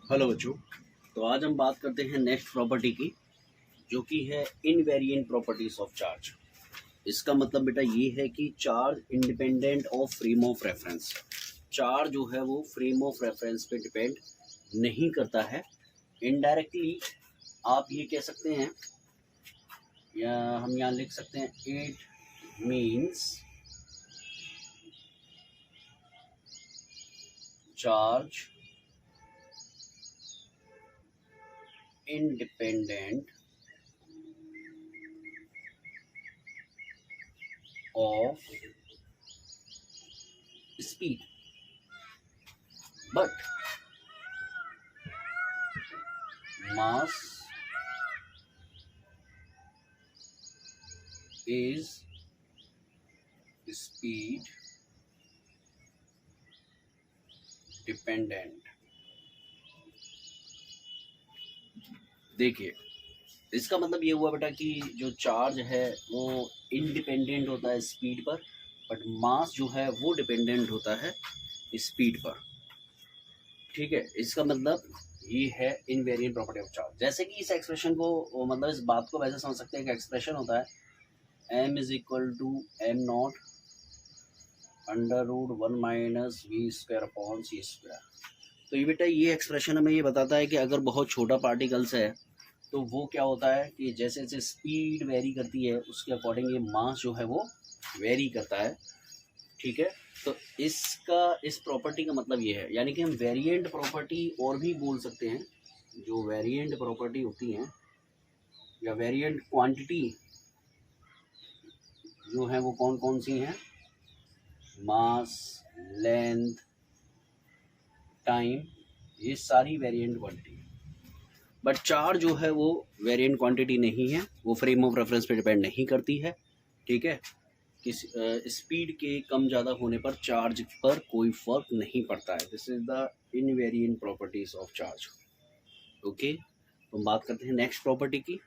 Hello बच्चों। तो आज हम बात करते हैं नेक्स्ट प्रॉपर्टी की, जो कि है इनवेरिएंट प्रॉपर्टीज ऑफ चार्ज। इसका मतलब बेटा ये है कि charge independent of frame of reference. Charge जो है वो फ्रेम ऑफ रेफरेंस पे डिपेंड नहीं करता है। इनडायरेक्टली आप ये कह सकते हैं, या हम यहाँ लिख सकते हैं, it means charge independent of speed, but mass is speed dependent। देखिए, इसका मतलब ये हुआ बेटा कि जो चार्ज है वो इंडिपेंडेंट होता है स्पीड पर, बट मास जो है वो डिपेंडेंट होता है स्पीड पर। ठीक है, इसका मतलब ये है इनवेरिएंट प्रॉपर्टी ऑफ चार्ज। जैसे कि इस एक्सप्रेशन को, मतलब इस बात को वैसे समझ सकते हैं कि एक्सप्रेशन होता है m is equal to m naught under root 1 minus v square upon c square. तो ये बेटा ये एक्सप्रेशन हमें ये बताता है कि अगर बहुत छोटा पार्टिकल्स है तो वो क्या होता है कि जैसे जैसे स्पीड वेरी करती है उसके अकॉर्डिंग ये मास जो है वो वेरी करता है। ठीक है, तो इस प्रॉपर्टी का मतलब ये है, यानी कि हम वेरिएंट प्रॉपर्टी और भी बोल सकते हैं। जो वेरिएंट प्रॉपर्टी होती हैं या वेरिएंट क्वांटिटी जो है वो कौन कौन सी हैं? मास, लेंथ, टाइम, ये सारी वेरिएंट क्वांटिटी। बट चार्ज जो है वो वेरिएंट क्वांटिटी नहीं है, वो फ्रेम ऑफ रेफरेंस पे डिपेंड नहीं करती है। ठीक है, किस स्पीड के कम ज़्यादा होने पर चार्ज पर कोई फर्क नहीं पड़ता है। This is the invariant properties of charge. Okay, तो हम बात करते हैं नेक्स्ट प्रॉपर्टी की।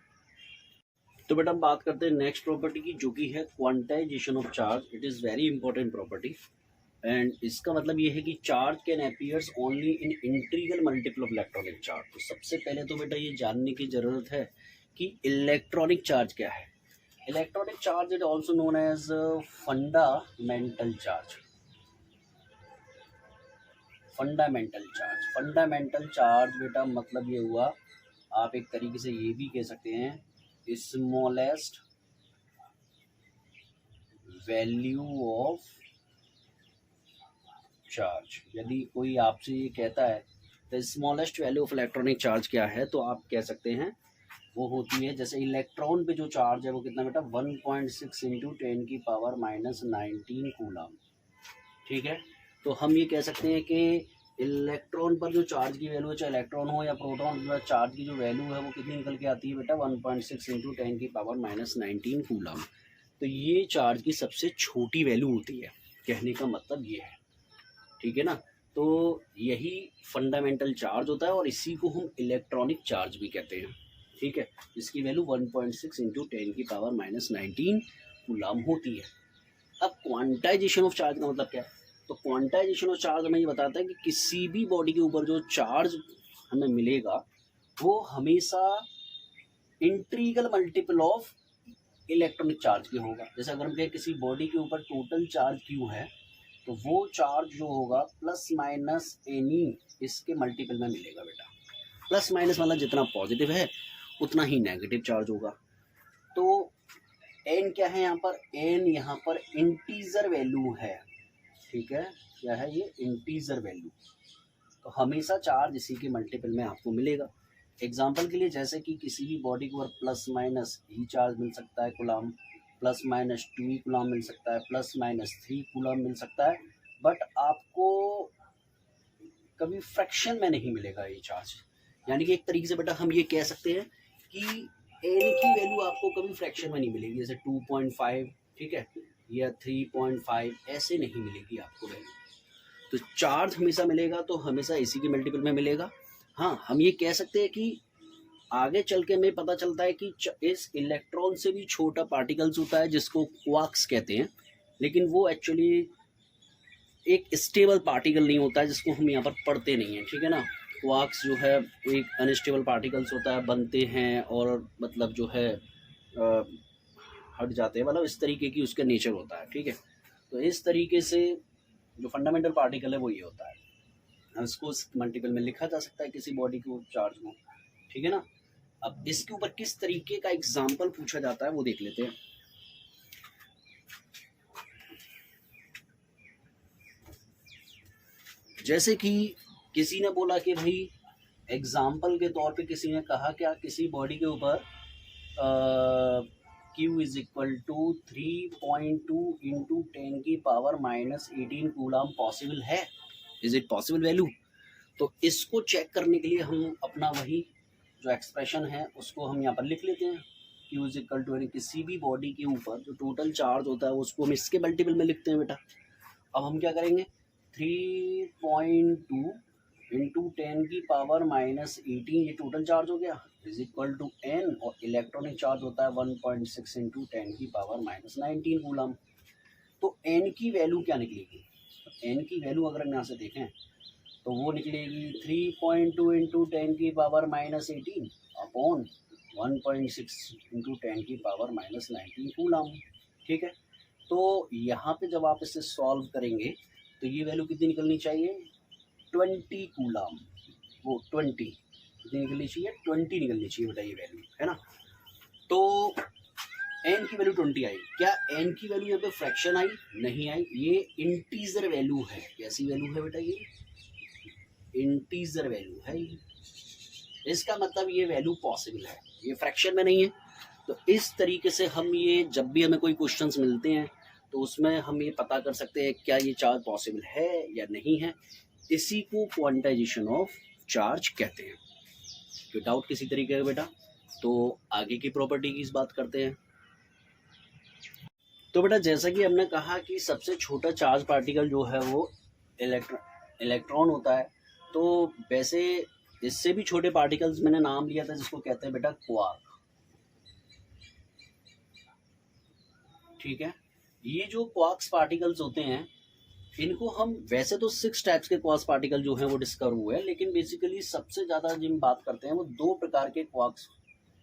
तो बेटा हम बात करते हैं नेक्स्ट प्रॉपर्टी की, जो कि है quantization of charge. It is very important property, and इसका मतलब ये है कि charge can appears only in integral multiple of electronic charge. तो सबसे पहले तो बेटा ये जानने की ज़रूरत है कि इलेक्ट्रॉनिक चार्ज क्या है। Electronic charge it also known as fundamental charge. Fundamental charge बेटा मतलब ये हुआ, आप एक तरीके से ये भी कह सकते हैं, स्मॉलेस्ट वैल्यू ऑफ चार्ज। यदि कोई आपसे ये कहता है the smallest value of electronic charge क्या है, तो आप कह सकते हैं वो होती है, जैसे इलेक्ट्रॉन पे जो चार्ज है वो कितना बेटा 1.6 इंटू 10 की पावर माइनस 19 कूलम। ठीक है, तो हम ये कह सकते हैं कि इलेक्ट्रॉन पर जो चार्ज की वैल्यू है, चाहे इलेक्ट्रॉन हो या प्रोटॉन, पर चार्ज की जो वैल्यू है वो कितनी निकल के आती है बेटा 1.6 इंटू 10 की पावर माइनस 19 कूलम। तो ये चार्ज की सबसे छोटी वैल्यू होती है, कहने का मतलब ये है। ठीक है ना, तो यही फंडामेंटल चार्ज होता है और इसी को हम इलेक्ट्रॉनिक चार्ज भी कहते हैं। ठीक है, इसकी वैल्यू 1.6 इंटू 10 की पावर माइनस 19 कूलम होती है। अब क्वांटाइजेशन ऑफ चार्ज का मतलब क्या है? तो क्वांटाइजेशन ऑफ चार्ज हमें ये बताता है कि किसी भी बॉडी के ऊपर जो चार्ज हमें मिलेगा वो हमेशा integral multiple of electronic charge की होगा। जैसे अगर हम कहें किसी बॉडी के ऊपर टोटल चार्ज क्यू है, तो वो चार्ज जो होगा प्लस माइनस एनी इसके मल्टीपल में मिलेगा बेटा। प्लस माइनस मतलब जितना पॉजिटिव है उतना ही नेगेटिव चार्ज होगा। तो एन क्या है यहाँ पर? एन यहाँ पर इंटीजर वैल्यू है। ठीक है, क्या है ये? Integer value. तो हमेशा चार्ज इसी के मल्टीपल में आपको मिलेगा। एग्जाम्पल के लिए, जैसे कि किसी भी बॉडी को प्लस माइनस ही चार्ज मिल सकता है कूलम, प्लस माइनस 2 कूलम मिल सकता है, प्लस माइनस 3 कूलम मिल सकता है, बट आपको कभी फ्रैक्शन में नहीं मिलेगा ये चार्ज। यानी कि एक तरीके से बेटा हम ये कह सकते हैं कि एन की वैल्यू आपको कभी फ्रैक्शन में नहीं मिलेगी, जैसे 2.5, ठीक है, या 3.5, ऐसे नहीं मिलेगी आपको वैल्यू। तो चार्ज हमेशा मिलेगा तो हमेशा इसी के मल्टीपल में मिलेगा। हाँ, हम ये कह सकते हैं कि आगे चल के हमें पता चलता है कि इस इलेक्ट्रॉन से भी छोटा पार्टिकल्स होता है जिसको क्वार्क्स कहते हैं, लेकिन वो एक्चुअली एक स्टेबल पार्टिकल नहीं होता है, जिसको हम यहाँ पर पढ़ते नहीं हैं। ठीक है ना, क्वार्क्स जो है एक अनस्टेबल पार्टिकल्स होता है, बनते हैं और मतलब जो है हट जाते हैं, मतलब इस तरीके की उसका नेचर होता है। ठीक है, तो इस तरीके से जो फंडामेंटल पार्टिकल है वो ये होता है। इसको मल्टीपल में लिखा जा सकता है किसी बॉडी को चार्ज को। ठीक है ना। अब इसके ऊपर किस तरीके का एग्जाम्पल पूछा जाता है वो देख लेते हैं। जैसे कि किसी ने बोला कि भाई एग्जाम्पल के तौर पे किसी ने कहा क्या किसी बॉडी के ऊपर Q is equal to 3.2 into 10 की पावर -18 कूलम पॉसिबल है, इज इट पॉसिबल वैल्यू। तो इसको चेक करने के लिए हम अपना वही जो एक्सप्रेशन है उसको हम यहाँ पर लिख लेते हैं। Q इज इक्वल टू किसी भी बॉडी के ऊपर जो टोटल चार्ज होता है उसको हम इसके मल्टीपल में लिखते हैं बेटा। अब हम क्या करेंगे, 3.2 इंटू 10 की पावर -18 ये टोटल चार्ज हो गया इज इक्वल टू n, और इलेक्ट्रॉनिक चार्ज होता है 1.6 इंटू 10 की पावर -19 कूलम। तो n की वैल्यू क्या निकलेगी, n की वैल्यू अगर हम यहाँ से देखें तो वो निकलेगी 3.2 इंटू 10 की पावर -18 अपॉन 1.6 इंटू 10 की पावर -19 कूलम। ठीक है, तो यहाँ पे जब आप इसे सॉल्व करेंगे तो ये वैल्यू कितनी निकलनी चाहिए, 20 कूलम। वो 20 कितनी निकलनी चाहिए, 20 निकलनी चाहिए बेटा ये वैल्यू, है ना। तो n की वैल्यू 20 आई। क्या n की वैल्यू यहाँ पे फ्रैक्शन आई, नहीं आई, ये इंटीजर वैल्यू है। कैसी वैल्यू है बेटा, ये इंटीजर वैल्यू है। इसका मतलब ये वैल्यू पॉसिबल है, ये फ्रैक्शन में नहीं है। तो इस तरीके से हम ये जब भी हमें कोई क्वेश्चंस मिलते हैं तो उसमें हम ये पता कर सकते हैं क्या ये चार्ज पॉसिबल है या नहीं है। इसी को क्वांटाइजेशन ऑफ चार्ज कहते हैं। तो डाउट किसी तरीके का बेटा, तो आगे की प्रॉपर्टी की इस बात करते हैं। तो बेटा जैसा कि हमने कहा कि सबसे छोटा चार्ज पार्टिकल जो है वो इलेक्ट्रॉन होता है। तो वैसे इससे भी छोटे पार्टिकल्स मैंने नाम लिया था जिसको कहते हैं बेटा क्वार्क। ठीक है, ये जो क्वार्क्स पार्टिकल्स होते हैं इनको हम वैसे तो 6 टाइप्स के क्वार्क्स पार्टिकल जो हैं वो डिस्कवर हुए हैं, लेकिन बेसिकली सबसे ज़्यादा जो हम बात करते हैं वो 2 प्रकार के क्वार्क्स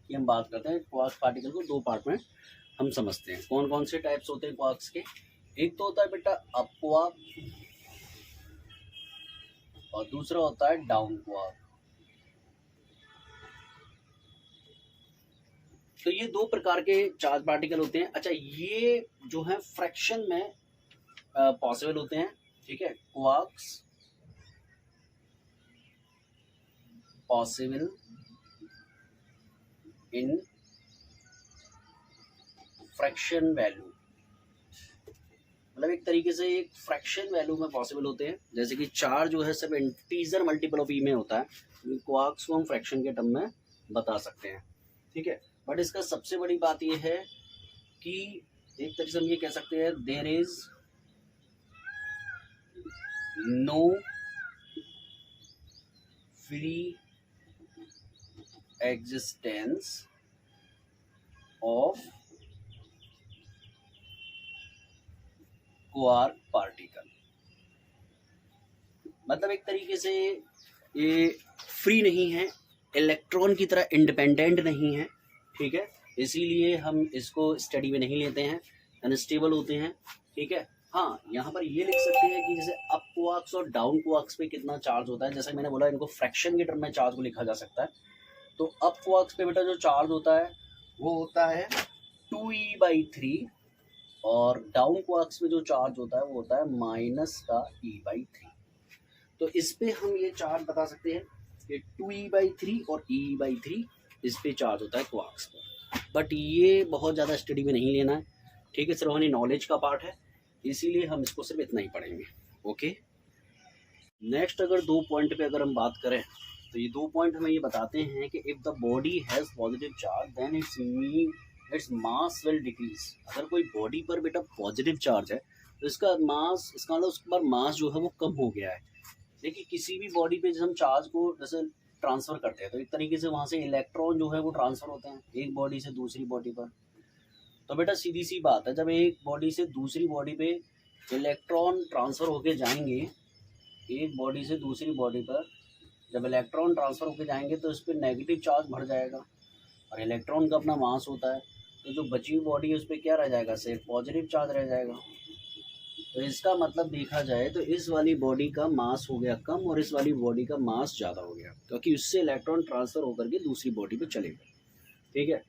की हम बात करते हैं। क्वार्क्स पार्टिकल को 2 पार्ट में हम समझते हैं। कौन कौन से टाइप्स होते हैं क्वार्क्स के, एक तो होता है बेटा अप क्वार्क और दूसरा होता है डाउन क्वार्क। तो ये 2 प्रकार के चार्ज पार्टिकल होते हैं। अच्छा, ये जो है फ्रैक्शन में पॉसिबल होते हैं। ठीक है, quarks possible in fraction value, मतलब एक तरीके से एक फ्रैक्शन वैल्यू में पॉसिबल होते हैं। जैसे कि चार्ज जो है सब इंटीजर मल्टीपल ऑफ ई में होता है, क्वार्क्स को हम फ्रैक्शन के टर्म में बता सकते हैं। ठीक है, बट इसका सबसे बड़ी बात यह है कि एक तरीके से हम ये कह सकते हैं there is no free existence of quark particle. मतलब एक तरीके से ये फ्री नहीं है, इलेक्ट्रॉन की तरह इंडिपेंडेंट नहीं है। ठीक है, इसीलिए हम इसको स्टडी में नहीं लेते हैं, अनस्टेबल होते हैं। ठीक है, हाँ यहाँ पर ये लिख सकते हैं कि जैसे अप क्वार्क्स और डाउन क्वार्क्स पे कितना चार्ज होता है। जैसे मैंने बोला इनको फ्रैक्शन के टर्म में चार्ज को लिखा जा सकता है। तो अप क्वार्क्स पे बेटा जो चार्ज होता है वो होता है 2e/3 और डाउन क्वार्क्स में जो चार्ज होता है वो होता है -e/3। तो इस पे हम ये चार्ज बता सकते हैं कि 2e/3 और e/3 इस पे चार्ज होता है क्वार्क्स पर। बट ये बहुत ज़्यादा स्टडी में नहीं लेना है। ठीक है, सिर्फ हमारी नॉलेज का पार्ट है, इसीलिए हम इसको सिर्फ इतना ही पढ़ेंगे। ओके, नेक्स्ट अगर 2 पॉइंट पे अगर हम बात करें तो ये 2 पॉइंट हमें ये बताते हैं कि if the body has positive charge then its mass will decrease. अगर कोई बॉडी पर बेटा पॉजिटिव चार्ज है तो इसका मास, इसका मतलब उसके पर मास जो है वो कम हो गया है। देखिए किसी भी बॉडी पे जब हम चार्ज को जैसे ट्रांसफ़र करते हैं तो एक तरीके से वहाँ से इलेक्ट्रॉन जो है वो ट्रांसफ़र होते हैं एक बॉडी से दूसरी बॉडी पर। तो बेटा सीधी सी बात है, जब एक बॉडी से दूसरी बॉडी पे इलेक्ट्रॉन ट्रांसफ़र होके जाएंगे, एक बॉडी से दूसरी बॉडी पर जब इलेक्ट्रॉन ट्रांसफ़र होकर जाएंगे तो इस पर नेगेटिव चार्ज बढ़ जाएगा, और इलेक्ट्रॉन का अपना मास होता है, तो जो बची हुई बॉडी है उस पर क्या रह जाएगा, सिर्फ पॉजिटिव चार्ज रह जाएगा। तो इसका मतलब देखा जाए तो इस वाली बॉडी का मास हो गया कम और इस वाली बॉडी का मास ज़्यादा हो गया, क्योंकि उससे इलेक्ट्रॉन ट्रांसफ़र होकर के दूसरी बॉडी पे चले गए। ठीक है,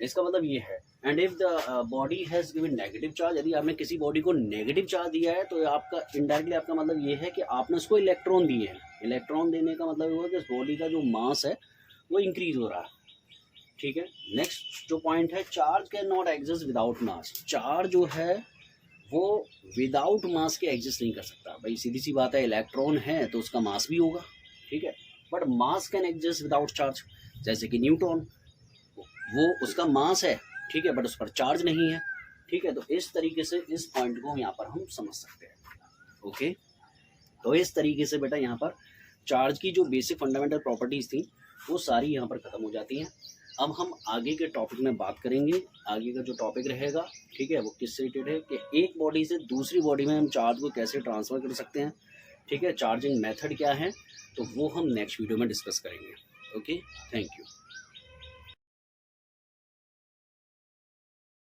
इसका मतलब ये है। And if the body has given negative charge, यदि आपने किसी बॉडी को नेगेटिव चार्ज दिया है तो आपका इनडायरेक्टली आपका मतलब ये है कि आपने उसको इलेक्ट्रॉन दिए हैं। इलेक्ट्रॉन देने का मतलब हुआ कि इस बॉडी का जो मास है वो इंक्रीज हो रहा है। ठीक है, नेक्स्ट जो पॉइंट है, charge can not exist without mass. Charge जो है वो विदाउट मास के एग्जिस्ट नहीं कर सकता। भाई सीधी सी बात है, इलेक्ट्रॉन है तो उसका मास भी होगा। ठीक है, but mass can exist without charge, जैसे कि न्यूट्रॉन, वो उसका मास है, ठीक है, बट उस पर चार्ज नहीं है। ठीक है, तो इस तरीके से इस पॉइंट को यहाँ पर हम समझ सकते हैं। ओके, तो इस तरीके से बेटा यहाँ पर चार्ज की जो बेसिक फंडामेंटल प्रॉपर्टीज़ थी वो सारी यहाँ पर ख़त्म हो जाती हैं। अब हम आगे के टॉपिक में बात करेंगे। आगे का जो टॉपिक रहेगा, ठीक है, वो किससे रिलेटेड है कि एक बॉडी से दूसरी बॉडी में हम चार्ज को कैसे ट्रांसफ़र कर सकते हैं। ठीक है, चार्जिंग मेथड क्या है, तो वो हम नेक्स्ट वीडियो में डिस्कस करेंगे। Okay, thank you.